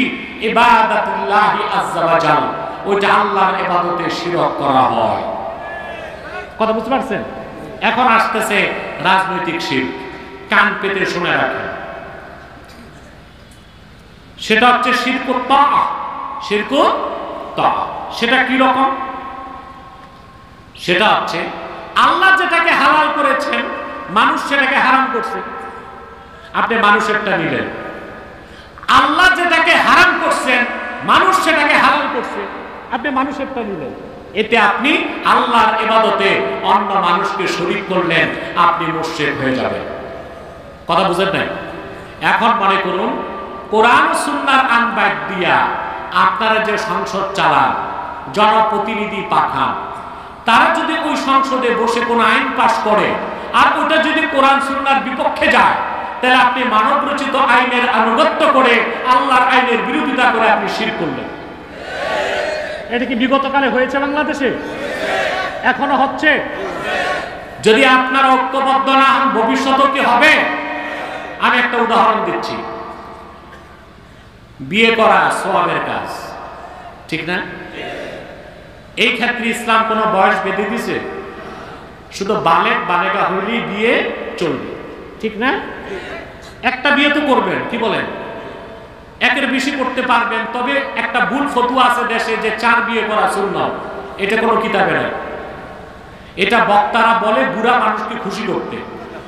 Speaker 1: ইবাদাতিল্লাহি আযজা ওয়া জাল, ওইটা আল্লাহর ইবাদতে শিরক করা হয়। কথা বুঝতে পারছেন? এখন আসতেছে রাজনৈতিক শিরক, কান পেতে শুনে রাখেন। সেটা হচ্ছে শিরকুত তাআ। শিরকুত তাআ সেটা কি রকম? সেটা হচ্ছে আল্লাহ যেটাকে হালাল করেছেন, মানুষ সেটাকে হারাম করছে। আপনি মানুষেরটা নিলেন। আল্লাহ যেটাকে হারাম করছেন, মানুষ সেটাকে হালাল করছে, আপনি মানুষেরটা নিলেন। এতে আপনি আল্লাহর ইবাদতে অন্য মানুষকে শরীক করলেন, আপনি মুশরিক হয়ে যাবেন। কথা বুঝেন নাই? এখন মনে করুন কোরআন সুন্নাহর আনবাইট দিয়া আপনারা যে সংসদ চালান, জনপ্রতিনিধি পাঠান, তারা যদি ওই সংসদে বসে কোনো আইন পাশ করে আর ওটা যদি কোরআন সুন্নাহর বিপক্ষে যায়, তাহলে আপনি মানব রচিত আইনের আনুগত্য করে আল্লাহর আইনের বিরোধিতা করে আপনি শিরক করলেন।
Speaker 2: এটা কি বিগতকালে হয়েছে বাংলাদেশে? এখনো হচ্ছে?
Speaker 1: যদি আপনারা ঐক্যবদ্ধ না হন, ভবিষ্যতেও কি হবে? আমি একটা উদাহরণ দিচ্ছি। বিয়ে করা সওয়াবের কাজ, ঠিক না? এই ক্ষেত্রে ইসলাম কোনো বয়স বেঁধে দিছে? শুধু বালেগ বালেগা হইলেই বিয়ে চলবে, ঠিক না? একটা বিয়ে তো করবেন, কি বলেন? একের বেশি করতে পারবেন, তবে একটা ভুল ফতোয়া আছে দেশে যে 4 বিয়ে করা সুন্নাত। এটা কোনো কিতাবে নাই, এটা বক্তারা বলে বুড়া মানুষকে খুশি করতে,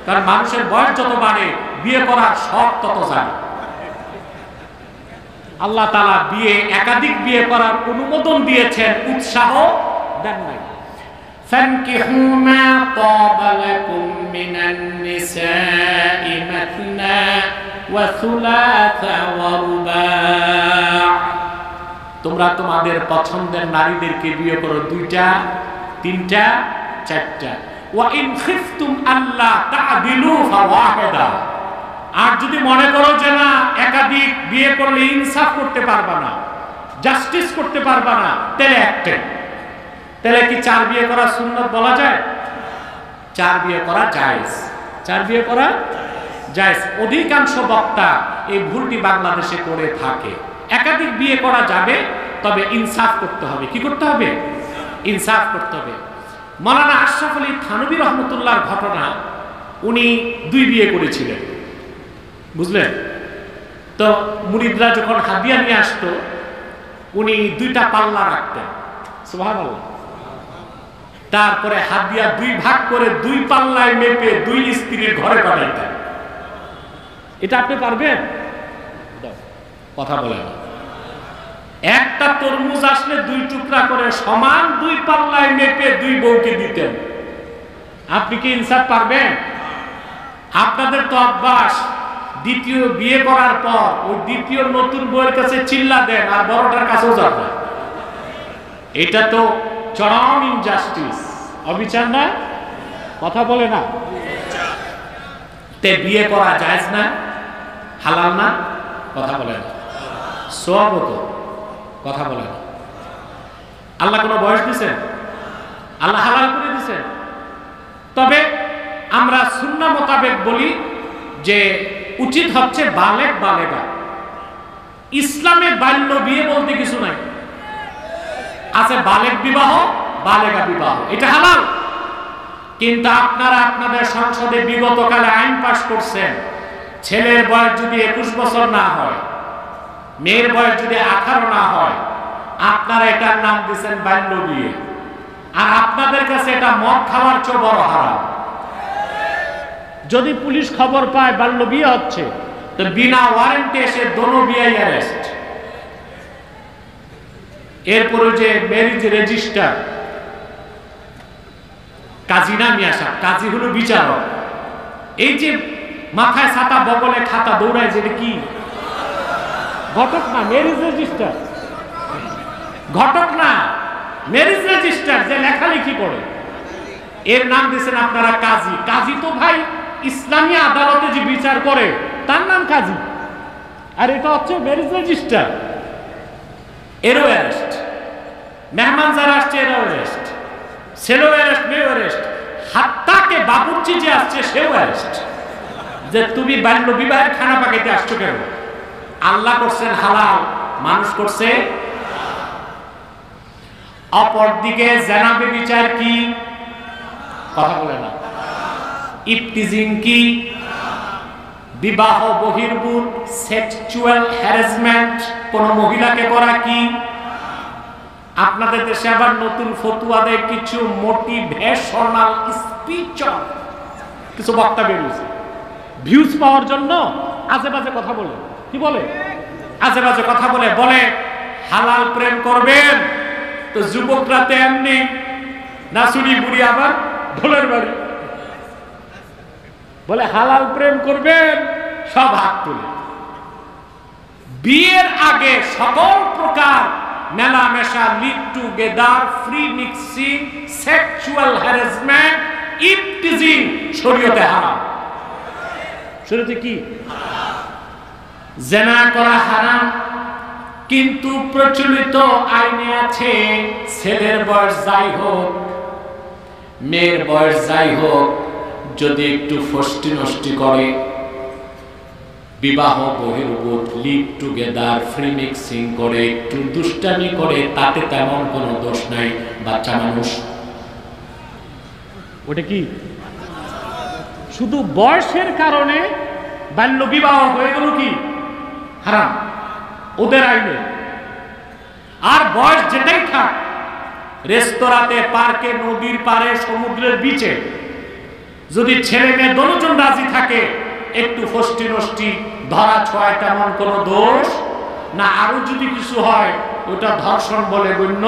Speaker 1: কারণ মানুষের বয়স যত বাড়ে বিয়ে করার শখ তত যায়। আল্লাহ তাআলা বিয়ে একাধিক বিয়ে করার অনুমোদন দিয়েছেন, উৎসাহ দেন নাই। ফানকিহু মা তাবা লাকুম মিনান নিসাই মাথনা ওয়া সুলাসা ওয়া রুবা'। তোমরা তোমাদের পছন্দের নারীদেরকে বিয়ে করো 2টা, 3টা, 4টা। ওয়া ইন খিফতুম আল্লা তা'দিলু ফাওয়াহিদা। আর যদি মনে করো যে না একাধিক বিয়ে করলে ইনসাফ করতে পারবা না, জাস্টিস করতে পারবা না, তাহলে একটাই। তাহলে কি 4 বিয়ে করা সুন্নাত বলা যায়? 4 বিয়ে করা জায়েজ, 4 বিয়ে করা জায়েজ। অধিকাংশ বক্তা এই ভুলটি বাংলাদেশে করে থাকে। একাধিক বিয়ে করা যাবে, তবে ইনসাফ করতে হবে। কি করতে হবে? ইনসাফ করতে হবে। মাওলানা আশরাফ আলী থানভী রহমতুল্লাহর ঘটনা, উনি 2 বিয়ে করেছিলেন, বুঝলেন তো? মুরিদরা যখন হাদিয়া নিয়ে আসতো, উনি 2টা পাল্লা রাখতেন, সুবহানাল্লাহ। তারপরে হাদিয়া 2 ভাগ করে 2 পাল্লায় মেপে 2 স্ত্রীর ঘরে পাঠাইতেন। এটা আপনি পারবেন? কথা বলেন। একটা তরমুজ আসলে 2 টুকরা করে সমান 2 পাল্লায় মেপে 2 বউকে দিতেন। আপনি কি ইনসাফ পারবেন? আপনাদের তো অভ্যাস, দ্বিতীয় বিয়ে করার পর ওই দ্বিতীয় নতুন বউয়ের কাছে চিল্লা দেন আর বড়টার কাছেও যান না। এটা তো চরম ইনজাস্টিস, অবিচার না? কথা বলে না? তে বিয়ে করা জায়েজ না? হালাল না? কথা বলে না? সওয়াব তো? কথা বলে না? আল্লাহ কোনো বয়স দিয়েছেন? আল্লাহ হালাল করে দিয়েছেন। তবে আমরা সুন্নাহ মোতাবেক বলি যে উচিত হচ্ছে বালেগ বালেগা। ইসলামে বাল্য বিয়ে বলতে কিছু নাই, আছে বালেগ বিবাহ, বালেগা বিবাহ, এটা হালাল। কিন্তু আপনারা আপনাদের সংসদে বিগতকালে আইন পাশ করছেন, ছেলের বয়স যদি 21 বছর না হয়, মেয়ের বয়স যদি 18 না হয়, আপনারা এটার নাম দিয়েছেন বাল্য বিয়ে। আর আপনাদের কাছে এটা মদ খাওয়ার চেয়ে বড় হারাম।
Speaker 2: যদি পুলিশ খবর পায় বাল্য বিয়ে হচ্ছে,
Speaker 1: তো বিনা ওয়ারেন্টে এসে দোনো বিয়ে অ্যারেস্ট। এরপরে যে ম্যারেজ রেজিস্টার, কাজী না মিয়া সাহেব, কাজী হলো বিচারক। এই যে মাথায় ছাতা বগলে খাতা দৌড়ায়, যেটা কি
Speaker 2: ঘটক না ম্যারেজ রেজিস্টার?
Speaker 1: ঘটক না, ম্যারেজ রেজিস্টার যে লেখালেখি করে, এর নাম দিয়েছেন আপনারা কাজী। কাজী তো ভাই ইসলামী আদালতে যে বিচার করে তার নাম কাজী,
Speaker 2: আর এটা হচ্ছে ম্যারেজ রেজিস্টার।
Speaker 1: এরও অ্যারেস্ট। মেহমান যারা আসছে এরাও অ্যারেস্ট, ছেলেও অ্যারেস্ট, মেয়েও অ্যারেস্ট। হাত্তাকে বাবুর্চি যে আসছে সেও অ্যারেস্ট, যে তুমি বাল্য বিবাহের খানা পাকাইতে আসছো কেন? আল্লাহ করছেন হালাল, মানুষ করছে। অপরদিকে জেনাবে বিচার কি? কথা বলে না? ইফতিজিং কি? বিবাহ বহির্ভূত সেক্সুয়াল হ্যারাসমেন্ট কোন মহিলাকে করা কি? আপনাদের দেশে আবার নতুন ফতুয়া দেয় কিছু মোটিভেশনাল স্পিচ, কিছু বক্তা বেরিয়েছে
Speaker 2: ভিউজ পাওয়ার জন্য আজে বাজে কথা বলে। কি বলে?
Speaker 1: আজে বাজে কথা বলে। বলে হালাল প্রেম করবেন, তো যুবকরা তো এমনি নাচুরি বুড়ি, আবার ঢোলের বাড়ি।
Speaker 2: বলে হালাল প্রেম করবেন, সব হাত তুলে। বিয়ের আগে সকল প্রকার মেলামেশা, live together, free mixing, sexual harassment, eve teasing শরীয়তে হারাম। শরীয়তে কি? জিনা করা হারাম, কিন্তু প্রচলিত আইনে আছে ছেলের বয়স যাই হোক, মেয়ের বয়স যাই হোক, যদি একটু ফষ্টি নষ্টি করে, বিবাহ বহির্ভূত, লিভ টুগেদার, ফ্রি মিক্সিং করে, একটু দুষ্টামি করে, তাতে তেমন কোনো দোষ নাই। বাচ্চা মানুষ, ওটা কি শুধু বয়সের কারণে বাল্য বিবাহ হয়ে গেল কি হারাম ওদের আইনে। আর বয়স যেটাই থাক, রেস্তোরাঁতে, পার্কে, নদীর পাড়ে, সমুদ্রের বিচে, যদি ছেলে মেয়ে দুজন রাজি থাকে, একটু ফষ্টি নষ্টি ধরা ছোঁয়ায় তেমন কোনো দোষ না। আরো যদি কিছু হয় ওটা ধর্ষণ বলে গণ্য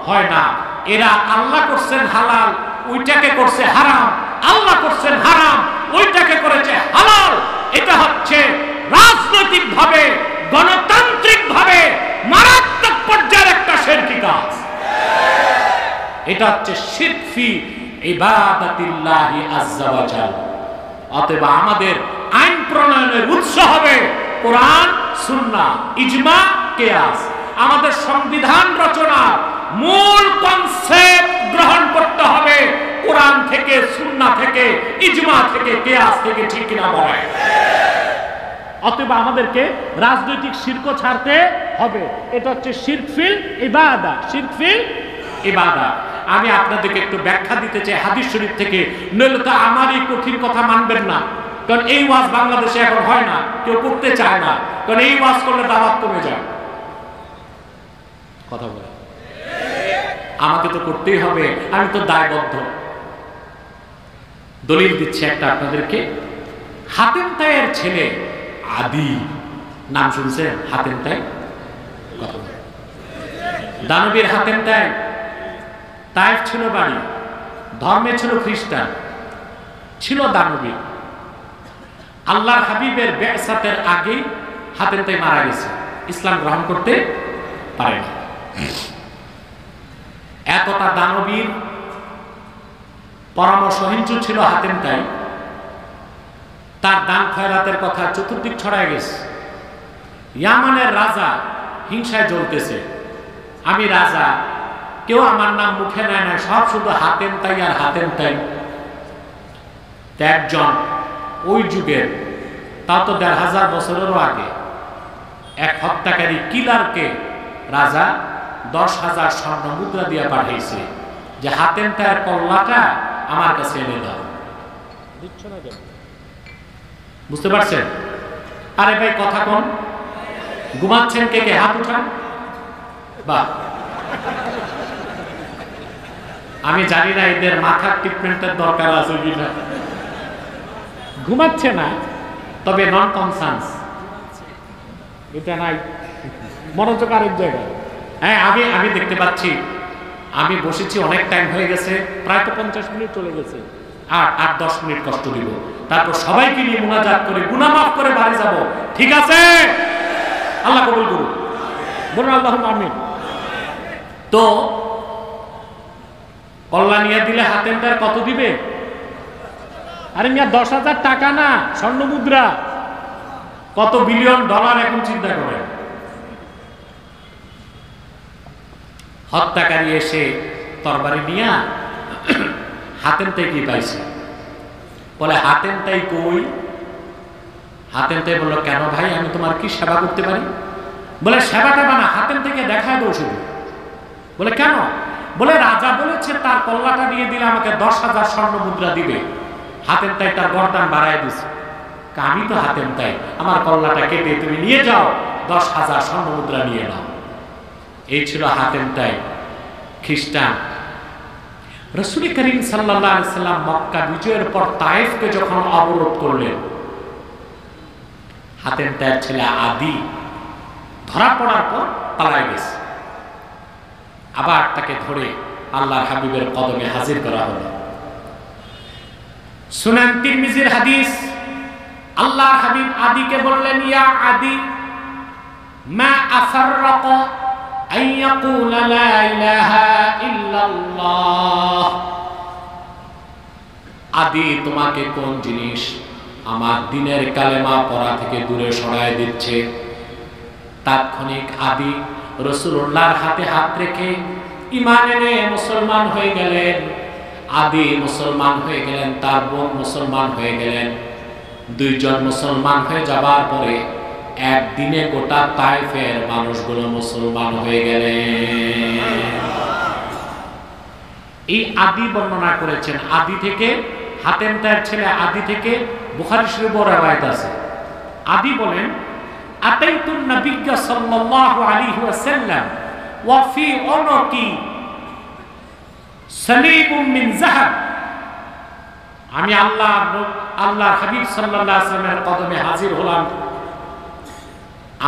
Speaker 2: হয় না। এরা আল্লাহ করছেন হালাল, ওইটাকে করছে হারাম। আল্লাহ করছেন হারাম, ওইটাকে করেছে হালাল। এটা হচ্ছে রাজনৈতিক ভাবে, গণতান্ত্রিক ভাবে মারাত্মক পর্যায়ের একটা শিরকি কাজ। এটা হচ্ছে শিরক ফি ইবাদাতিল্লাহি আযজা ওয়া জাল। অতএব আমাদের আইন প্রণয়নের উৎস হবে কোরআন, সুন্নাহ, ইজমা, কিয়াস। আমাদের সংবিধান রচনার মূল কনসেপ্ট গ্রহণ করতে হবে কোরআন থেকে, সুন্নাহ থেকে, ইজমা থেকে, কিয়াস থেকে। ঠিক কিনা বলে? অতএব আমাদেরকে রাজনৈতিক শিরক ছাড়তে হবে। এটা হচ্ছে শিরক ফিল ইবাদা, শিরক ফিল ইবাদা। আমি আপনাদেরকে একটু ব্যাখ্যা দিতে চাই হাদিস শরীফ থেকে, নইলে তো আমার এই কঠিন কথা মানবেন না। কারণ এই ওয়াজ বাংলাদেশে এখন হয় না, কেউ করতে চায় না, কারণ এই ওয়াজ করলে দাওয়াত কমে যায়। কথা বলে আমাকে তো করতেই হবে, আমি তো দায়বদ্ধ। দলিল দিচ্ছি একটা আপনাদেরকে। হাতেম তাইয়ের ছেলে আদি, নাম শুনছেন? হাতেম তাই, দানবীর হাতেম তাই। তাইফ ছিল বাড়ি, ধর্মে ছিল খ্রিস্টান, ছিল দানবীর। আল্লাহর হাবিবের বিআসাতের আগে হাতেম তাই মারা গেছে, ইসলাম গ্রহণ করতে পারে না। এতটা দানবীর পরামর্শহীন ছিল হাতেম তাই। তার দান খয়রাতের কথা চতুর্দিক ছড়ায় গেছে। ইয়ামানের রাজা হিংসায় জ্বলতেছে, আমি রাজা, কেউ আমার নাম মুখে নেয় না, সব শুধু হাতেম তাই আর হাতেম তাই। একজন ওই যুগের, তা তো ১৫০০ বছরেরও আগে, এক হত্যাকারী কিলারকে রাজা ১০,০০০ স্বর্ণ মুদ্রা দিয়ে পাঠিয়েছে যে হাতেম তাইয়ের কল্লাটা আমার কাছে এনে দাও। বুঝতে পারছেন? আরে ভাই কথা কন, ঘুমাচ্ছেন কে কে? হাত উঠান। বাহ, আমি জানি না এদের মাথার ট্রিটমেন্টের দরকার আছে কিনা। ঘুমাচ্ছে না, তবে নন কনসান্স এটা নাই, মনোযোগ আরেক জায়গায়। হ্যাঁ, আমি দেখতে পাচ্ছি, আমি বসেছি অনেক টাইম হয়ে গেছে, প্রায় তো ৫০ মিনিট চলে গেছে। আর ১০ মিনিট কষ্ট দিব, তারপর সবাইকে নিয়ে মুনাজাত করে গুনাহ মাফ করে বাড়ি যাব। ঠিক আছে? আল্লাহ কবুল করুন, বলুন আল্লাহুম্মা আমিন। তো কল্লা নিয়ে দিলে হাতেম তার কত দিবে? আরে মিয়া ১০,০০০ টাকা না, স্বর্ণ মুদ্রা। কত বিলিয়ন ডলার এখন চিন্তা করেন। হত্যাকারী এসে তরবারি নিয়ে হাতেম তাই কি পাইছে, বলে হাতেম তাই কই? হাতেম তাই বলল, কেন ভাই, আমি তোমার কি সেবা করতে পারি? বলে সেবাটা বানা, হাতেম থেকে দেখায় দাও শুধু। বলে কেন? বলে রাজা বলেছে তার কল্লাটা নিয়ে দিলে আমাকে ১০,০০০ স্বর্ণ মুদ্রা দিবে। হাতেম তাই তার গর্দান বাড়ায় দিছে। আমি তো হাতেম তাই, আমার কল্লাটা কেটে তুমি নিয়ে যাও, ১০,০০০ স্বর্ণ মুদ্রা নিয়ে নাও। এই ছিল হাতেম তাই, খ্রিস্টান। রাসূল করিম সাল্লাল্লাহু আলাইহি সাল্লাম মক্কা বিজয়ের পর তায়েফকে যখন অবরোধ করলেন, হাতেম তাইয়ের ছেলে আদি ধরা পড়ার পর পালায় গেছে। আবার তাকে ধরে আল্লাহর হাবিবের কদমে হাজির করা হলো। সুনান তিরমিজির হাদিস, আল্লাহ হাবিব আদিকে বললেন, ইয়া আদি মা আফাররাক আন ইয়াকুলা লা ইলাহা ইল্লাল্লাহ। আদি, তোমাকে কোন জিনিস আমার দিনের কালেমা পড়া থেকে দূরে সরায় দিচ্ছে? তাৎক্ষণিক আদি রাসূলুল্লাহর হাতে হাত রেখে ঈমান এনে মুসলমান হয়ে গেলেন। আদি মুসলমান হয়ে গেলেন, তার বোন মুসলমান হয়ে গেলেন। দুইজন মুসলমান হয়ে যাবার পরে একদিনে গোটা তায়েফের মানুষগুলো মুসলমান হয়ে গেলেন। এই আদি বর্ণনা করেছেন। আদি থেকে হাতেম তার ছেলে আদি থেকে বুখারী শরীফে রওয়ায়াত আছে। আদি বলেন, আতাইতুন নবিয়্য সাল্লাল্লাহু আলাইহি ওয়াসাল্লাম ওয়া ফি উনুকি সালিবুম মিন যাহাব। আমি আল্লাহর হাবিব সাল্লাল্লাহু আলাইহি ওয়াসাল্লামের কদমে হাজির হলাম।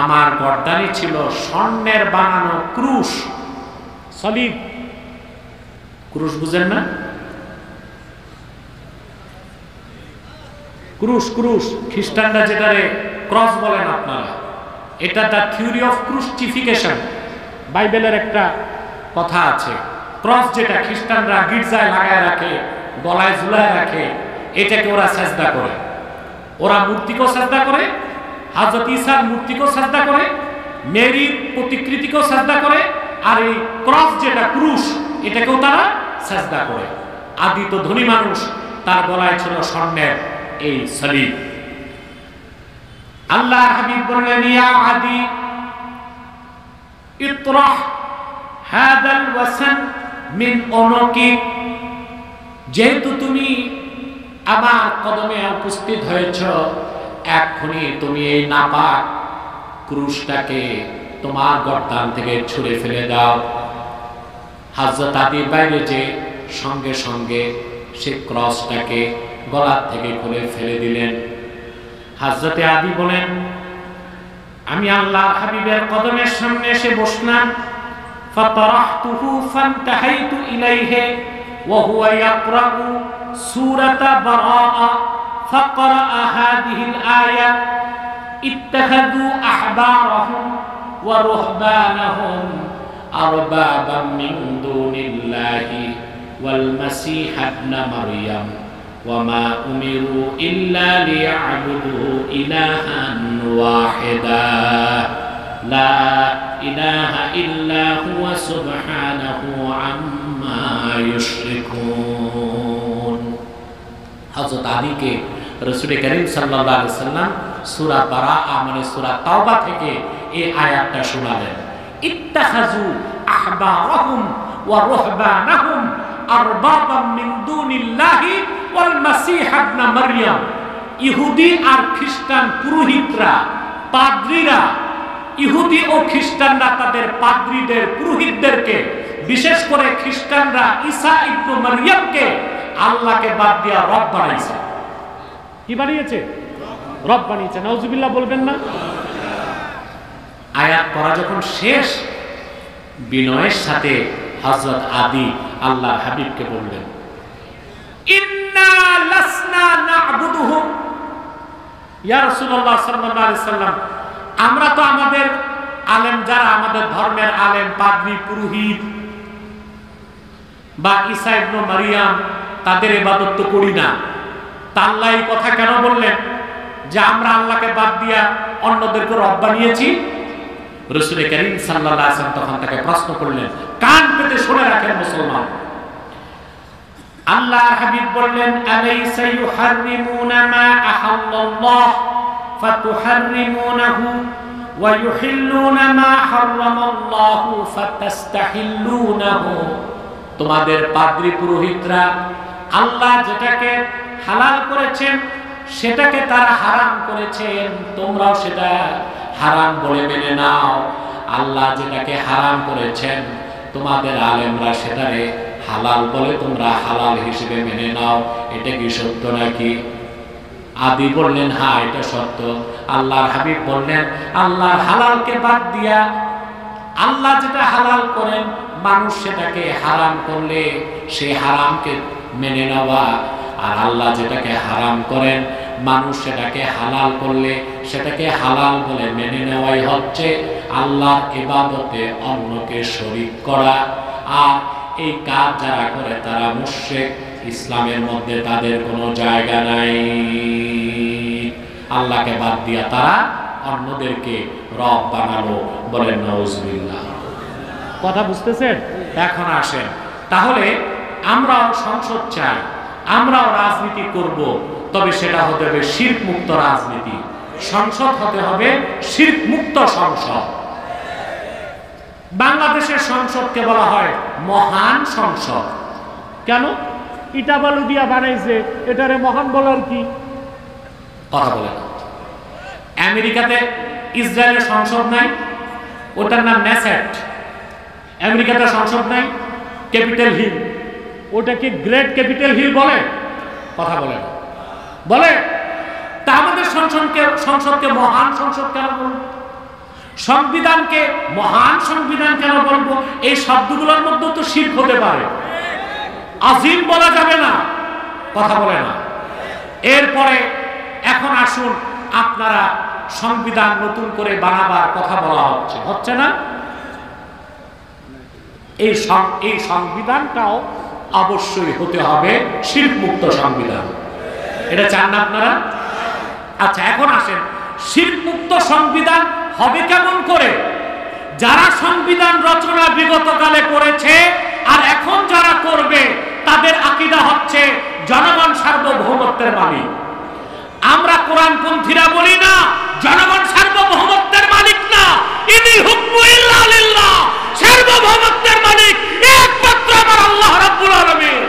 Speaker 2: আমার গর্দানে ছিল স্বর্ণের বানানো ক্রুশ। সলিব, ক্রুশ বুঝেন না? ক্রুশ, ক্রুশ খ্রিস্টানরা যেটারে ক্রস বলেন আপনারা, এটা দ্য থিওরি অফ ক্রুসিফিকেশন। বাইবেলের একটা কথা আছে, ক্রস যেটা খ্রিস্টানরা গির্জায় লাগায় রাখে, গলায় ঝুলায় রাখে, এটাকে ওরা সাজদা করে। ওরা মূর্তিকেও সাজদা করে, হযরত ঈসার মূর্তিকেও সাজদা করে, মেরির প্রতিকৃতিকেও সাজদা করে, আর এই ক্রস যেটা ক্রুশ, এটাকেও তারা সাজদা করে। আদি তো ধনী মানুষ, তার গলায় ছিল স্বর্ণের এই সলিব। আল্লাহর হাবিব বললেন, ইয়া আদি ইতরাহ হাদাল ওয়াসান মিন উনুকি। যেহেতু তুমি আমার কদমে উপস্থিত হয়েছ, এক্ষুনি তুমি এই নাপাক ক্রুশটাকে তোমার গর্দান থেকে ছুঁড়ে ফেলে দাও। হযরত আদি বাইরে যে সঙ্গে সঙ্গে সে ক্রসটাকে গলা থেকে খুলে ফেলে দিলেন। হযরত আদি বলেন, আমি আল্লাহর হাবিবের কদমের সামনে এসে বসলাম। ফাতারাহতুহু ফান্তাহাইতু ইলাইহি ওয়া হুয়া ইয়াকরাউ সূরাতা বারাআ ফাকরাআ হাযিহিল আয়া ইত্তাখাযু আহবারাহুম ওয়া রুহবানাহুম আরবাবাম মিন দুনিল্লাহি ওয়াল মাসীহ ইবনে মারইয়াম ওয়া মা উমিরু ইল্লা লিয়া'বুদু ইলাহান ওয়াহিদা লা ইলাহা ইল্লা হুয়া সুবহানাহু আম্মা ইউশরিকুন। হযরত আলীকে রাসূল করিম সাল্লাল্লাহু আলাইহি সাল্লাম সূরা বারাআ মানে সূরা তাওবা থেকে এই আয়াতটা শোনালেন। ইত্তাখাযু আহবারাহুম ওয়া রুহবানাহুম আরবাবাম মিন দুনিল্লাহি ওয়াল মাসীহ ইবনে মারইয়াম। ইহুদি আর খ্রিস্টান পুরোহিতরা, পাদ্রীরা, ইহুদি ও খ্রিস্টানরা তাদের পাদ্রীদের, পুরোহিতদেরকে, বিশেষ করে খ্রিস্টানরা ঈসা ইবনে মারইয়ামকে আল্লাহকে বাদ দিয়া রব বানাইছে। কি বানিয়েছে? রব বানিয়েছে। নাউজুবিল্লাহ বলবেন না? আয়াত পড়া যখন শেষ, বিনয়ের সাথে হযরত আদি আল্লাহর হাবিবকে বললেন, ইন্না লাসনা না'বুদুহুম। ইয়া রাসূলুল্লাহ সাল্লাল্লাহু আলাইহি সাল্লাম, আমরা তো আমাদের আলেম, যারা আমাদের ধর্মের আলেম, পাদ্রী, পুরোহিত বা ঈসা ইবনে মারইয়াম, তাদের ইবাদত তো করি না। তা আল্লাহ এই কথা কেন বললেন যে আমরা আল্লাহকে বাদ দিয়া অন্যদেরকে রব বানিয়েছি? রাসূল করিম সাল্লাল্লাহু আলাইহি ওয়াসাল্লাম তখন তাকে প্রশ্ন করলেন। কান পেতে শুনে রাখেন মুসলমান। আল্লাহর হাবিব বললেন, আলাইসা ইউহাররিমুনা মা আহাল্লাল্লাহ ফাতুহাররিমুনাহু ওয়া ইউহিল্লুনা মা হারামাল্লাহু ফাতাস্তাহিল্লুনাহু। তোমাদের পাদ্রী পুরোহিতরা আল্লাহ যেটাকে হালাল করেছেন সেটাকে তারা হারাম করেছেন, তোমরাও সেটা হারাম বলে মেনে নাও। আল্লাহ যেটাকে হারাম করেছেন তোমাদের আলেমরা সেটারে হালাল বলে তোমরা হালাল হিসেবে মেনে নাও। এটা কি সত্য নাকি? আদি বললেন, হ্যাঁ এটা সত্য। আল্লাহর হাবিব বললেন, আল্লাহর হালালকে বাদ দিয়া আল্লাহ যেটা হালাল করেন মানুষ সেটাকে হারাম করলে সে হারামকে মেনে নেওয়া, আর আল্লাহ যেটাকে হারাম করেন
Speaker 1: মানুষ সেটাকে হালাল করলে সেটাকে হালাল বলে মেনে নেওয়াই হচ্ছে আল্লাহর ইবাদতে অন্যকে শরীক করা। আর এই কাজ যারা করে তারা মুশরিক, ইসলামের মধ্যে তাদের কোনো জায়গা নাই। আল্লাহকে বাদ দিয়া তারা অন্যদেরকে রব বানালো, বলেন নাউজুবিল্লাহ।
Speaker 2: কথা বুঝতেছেন?
Speaker 1: এখন আসেন, তাহলে আমরাও সংসদ চাই, আমরাও রাজনীতি করব, তবে সেটা হতে হবে শিরক মুক্ত রাজনীতি। সংসদ হতে হবে শিরক মুক্ত সংসদ। বাংলাদেশের সংসদকে বলা হয় মহান সংসদ।
Speaker 2: কেন? ইটা বালু দিয়া বানাইছে, এটারে মহান বলার কি?
Speaker 1: কথা বলে না। আমেরিকাতে ইসরায়েলের সংসদ নাই, ওটার নাম নেসেট। আমেরিকাতে সংসদ নাই, ক্যাপিটাল হিল।
Speaker 2: ওটাকে গ্রেট ক্যাপিটাল হিল বলে?
Speaker 1: কথা বলে না।
Speaker 2: বলে।
Speaker 1: তা আমাদের সংসদকে মহান সংসদ কেন বলবো? সংবিধানকে মহান সংবিধান কেন বলবো? এই শব্দগুলোর মধ্যে তো শিরক হতে পারে, আজিম বলা যাবে না। কথা বলে না। এরপরে এখন আসুন, আপনারা সংবিধান নতুন করে বানাবার কথা বলা হচ্ছে, হচ্ছে না? এই সংবিধানটাও অবশ্যই হতে হবে শিরক মুক্ত সংবিধান। এটা চান না আপনারা? আচ্ছা, এখন আসেন, শিরক মুক্ত সংবিধান হবে কেমন করে? যারা সংবিধান রচনা বিগত কালে করেছে আর এখন যারা করবে, তাদের আকীদা হচ্ছে জনগণ সার্বভৌমত্বের মালিক। আমরা কোরআনপন্থীরা বলি না জনগণ সার্বভৌমত্বের মালিক না, ইনিল হুকমু ইল্লা লিল্লাহ, সার্বভৌমত্বের মালিক একমাত্র আমার আল্লাহ রাব্বুল আলামিন।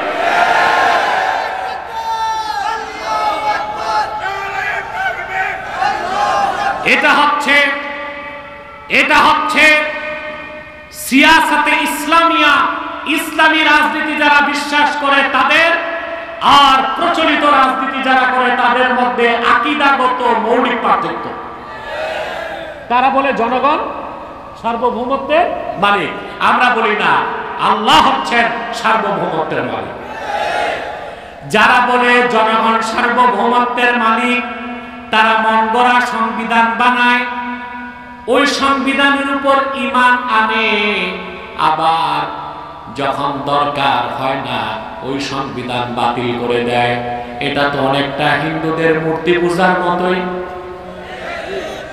Speaker 1: এটা হচ্ছে সিয়াসাতে ইসলামিয়া, ইসলামী রাজনীতি যারা বিশ্বাস করে তাদের আর প্রচলিত রাজনীতি যারা করে তাদের মধ্যে আকীদাগত মৌলিক পার্থক্য।
Speaker 2: তারা বলে জনগণ সার্বভৌমত্বের
Speaker 1: মালিক, আমরা বলি না আল্লাহ হচ্ছেন সার্বভৌমত্বের মালিক। যারা বলে জনগণ সার্বভৌমত্বের মালিক, তারা মন গড়া সংবিধান বানায়, ওই সংবিধানের উপর ঈমান আনে, আবার যখন দরকার হয় না ওই সংবিধান বাতিল করে দেয়। এটা তো অনেকটা হিন্দুদের মূর্তি পূজার মতোই।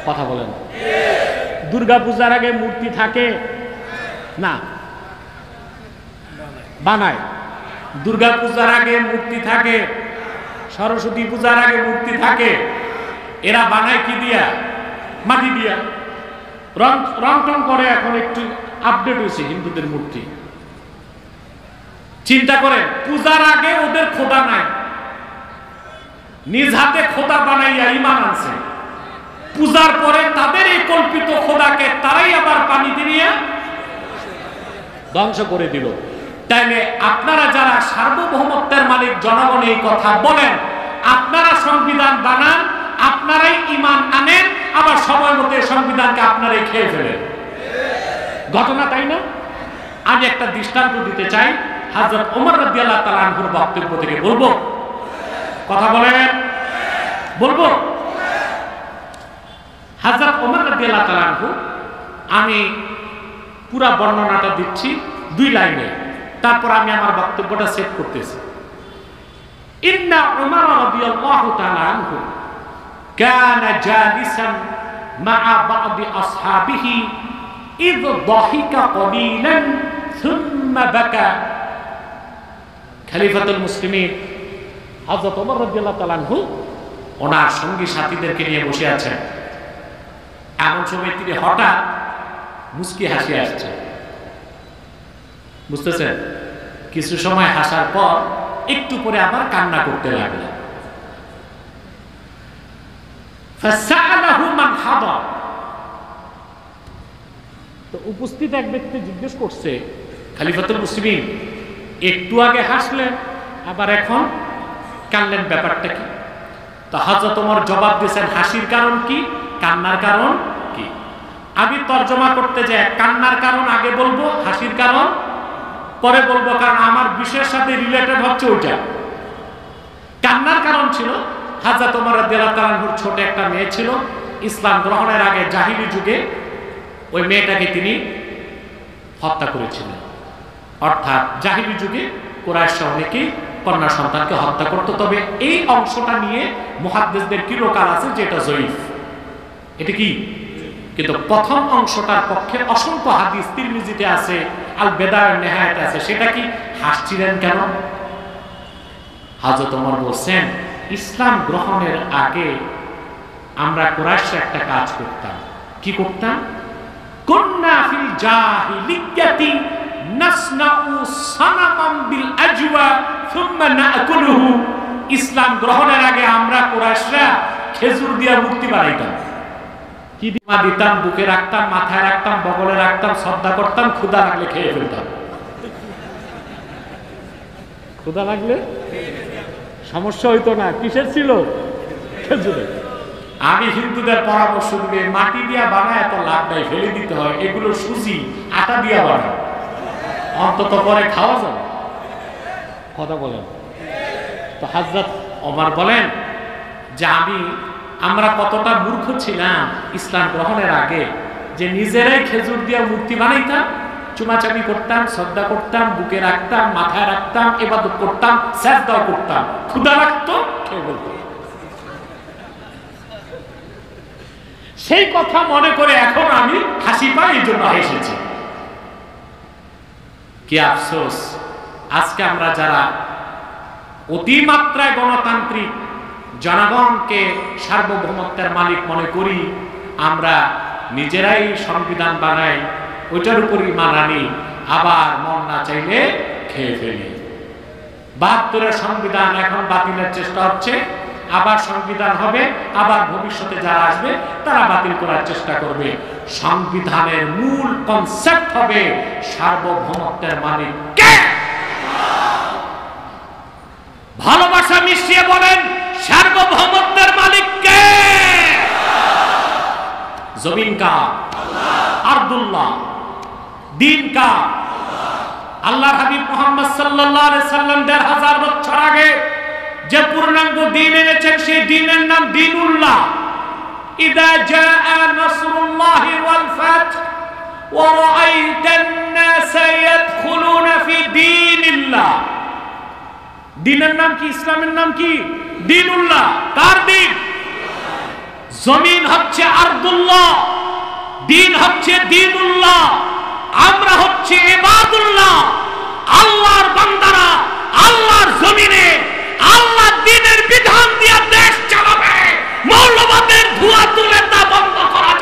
Speaker 2: কথা বলেন। দুর্গা পূজার আগে মূর্তি থাকে না? বানায়।
Speaker 1: দুর্গা পূজার আগে মূর্তি থাকে, সরস্বতী পূজার আগে মূর্তি থাকে। এরা বানায় কি দিয়া? মাটি দিয়া।
Speaker 2: রং টং করে, এখন একটু আপডেট হয়েছে হিন্দুদের মূর্তি।
Speaker 1: চিন্তা করে, পূজার আগে ওদের খোদা নাই, নিজ হাতে খোদা বানাইয়া ঈমান আনছে। পূজার পরে তাদের এই কল্পিত খোদাকে তারাই আবার পানি দিয়ে
Speaker 2: ধ্বংস করে দিল।
Speaker 1: তাইলে আপনারা যারা সার্বভৌমত্বের মালিক জনগণ এই কথা বলেন, আপনারা সংবিধান বানান, আপনারাই ঈমান আনেন, আবার সময় মতো সংবিধানকে আপনারাই খেয়ে ফেলেন। ঘটনা তাই না? আমি একটা দৃষ্টান্ত দিতে চাই, হযরত ওমর রাদিয়াল্লাহু তাআলা আনহুর বক্তব্য থেকে বলবো। কথা বলেন? বলবো। হযরত ওমর রাদিয়াল্লাহু তাআলা আনহু, আমি পুরা বর্ণনাটা দিচ্ছি 2 লাইনে, তারপর আমি আমার বক্তব্যটা সেট করতেছি। ইন্না উমর রাদিয়াল্লাহু তাআলা আনহু কানা জালিসান মা'a বা'দি আসহাবিহি ইয দাহিকা কলিলান সুম্মা বাকা। খলিফাতুল মুসলিমিন
Speaker 2: হযরত ওমর রাদিয়াল্লাহু তাআলা আনহু
Speaker 1: ওনার সঙ্গী সাথীদেরকে নিয়ে বসে আছেন। এমন সময় তিনি হঠাৎ মুস্কি হাসি আসছে। বুঝতেছেন? কিছু সময় হাসার পর একটু পরে আবার কান্না করতে লাগলেন। ফাসাআলাহু মান হাদার।
Speaker 2: তো উপস্থিত এক ব্যক্তি জিজ্ঞেস করছে,
Speaker 1: খলিফাতুল মুসলিমিন একটু আগে হাসলেন, আবার এখন কান্নার ব্যাপারটা কি? তো হযরত ওমর জবাব দিয়েছেন, হাসির কারণ কি, কান্নার কারণ কি? আমি তর্জমা করতে যাই, কান্নার কারণ আগে বলবো, হাসির কারণ পরে বলবো, কারণ আমার বিষয়ের সাথে রিলেটেড হচ্ছে ওইটা। কান্নার কারণ ছিল
Speaker 2: হযরত ওমর রাদিয়াল্লাহু তাআলা আনহুর ছোট একটা মেয়ে ছিল, ইসলাম গ্রহণের আগে জাহিলি যুগে ওই মেয়েটাকে তিনি হত্যা করেছিলেন। অর্থাৎ জাহিলি যুগে কুরাইশরা অনেকেই কন্যা সন্তানকে হত্যা করত। তবে এই অংশটা নিয়ে মুহাদ্দিসদের কিরোকাল আছে যেটা জয়ীফ, এটা কি, কিন্তু প্রথম অংশটার পক্ষে অসংখ্য হাদিস তিরমিজিতে আছে, আল বেদায় নেহায়াতে আছে। সেটা কি, হাসছিলেন কেন? হযরত ওমর বলছেন, ইসলাম গ্রহণের আগে আমরা কুরাইশরা একটা কাজ করতাম। কি করতাম? কুন্না ফিল জাহিলিয়াতি নাসনাউ সানামান বিল আজওয়া সুম্মা নাকুলুহু। ইসলাম গ্রহণের আগে আমরা কুরাইশরা খেজুর দিয়ে মূর্তি বানাইতাম। কি দিমা দিতাম, বুকে রাখতাম, মাথায় রাখতাম, বগলে রাখতাম, শ্রদ্ধা করতাম, ক্ষুধা লাগলে খেয়ে ফেলতাম। ক্ষুধা লাগলে সমস্যা হইতো না, কিসের ছিল? খেজুরের। আমি হিন্দুদের পরামর্শ দিবে, মাটি দিয়া বানায় এত লাভ নাই, ফেলে দিতে হয়। এগুলো সুজি আটা দিয়া বানায়, অন্তত পরে খাওয়া যাবে। কথা বলেন তো। হযরত ওমর বলেন যে আমরা কতটা মূর্খ ছিলাম ইসলাম গ্রহণের আগে, যে নিজেরাই খেজুর দিয়া মূর্তি বানাইতাম, চুমাচামি করতাম, শ্রদ্ধা করতাম, বুকে রাখতাম, মাথায় রাখতাম, ইবাদত করতাম, সিজদাও করতাম, ক্ষুধা লাগতো খেয়ে ফেলতাম। সেই কথা মনে করে এখন আমি হাসি পাই, এই জন্য হেসেছি। কি আফসোস, আজকে আমরা যারা অতিমাত্রায় গণতান্ত্রিক, জনগণকে সার্বভৌমত্বের মালিক মনে করি, আমরা নিজেরাই সংবিধান বানাই, ওইটার উপরই মানানি, আবার মন না চাইলে খেয়ে ফেলি। ৭২-এর সংবিধান এখন বাতিলের চেষ্টা হচ্ছে, আবার সংবিধান হবে, আবার ভবিষ্যতে যারা আসবে তারা বাতিল করার চেষ্টা করবে। সংবিধানের মূল কনসেপ্ট হবে সার্বভৌমত্বের মালিক কে? ভালোবাসা মিশিয়ে বলেন, সার্বভৌমত্বের মালিক কে? জমিন কা? আরদুল্লাহ। দিন কা? আল্লাহর হাবিব মুহাম্মদ সাল্লাল্লাহু আলাইহি সাল্লাম ১৫০০ বছর আগে যে পূর্ণাঙ্গ দ্বীন এনেছেন, সেই দ্বীনের নাম দ্বীনুল্লাহ। ইযা জাআ নাসরুল্লাহি ওয়াল ফাত ওয়া রাআইতান নাসা ইয়াদখুলুনা ফি দীনিল্লাহ। দ্বীনের নাম কি? ইসলামের নাম কি? দ্বীনুল্লাহ। কার দ্বীন? জমিন হচ্ছে আরদুল্লাহ, দ্বীন হচ্ছে দ্বীনুল্লাহ। আমরা হচ্ছে ইবাদুল্লাহ, আল্লাহর বান্দারা। আল্লাহর জমিনে আল্লাহর দ্বীনের বিধান দিয়ে দেশ চালাবে। মৌলবাদের ধোঁয়া তুলে তা বন্ধ করা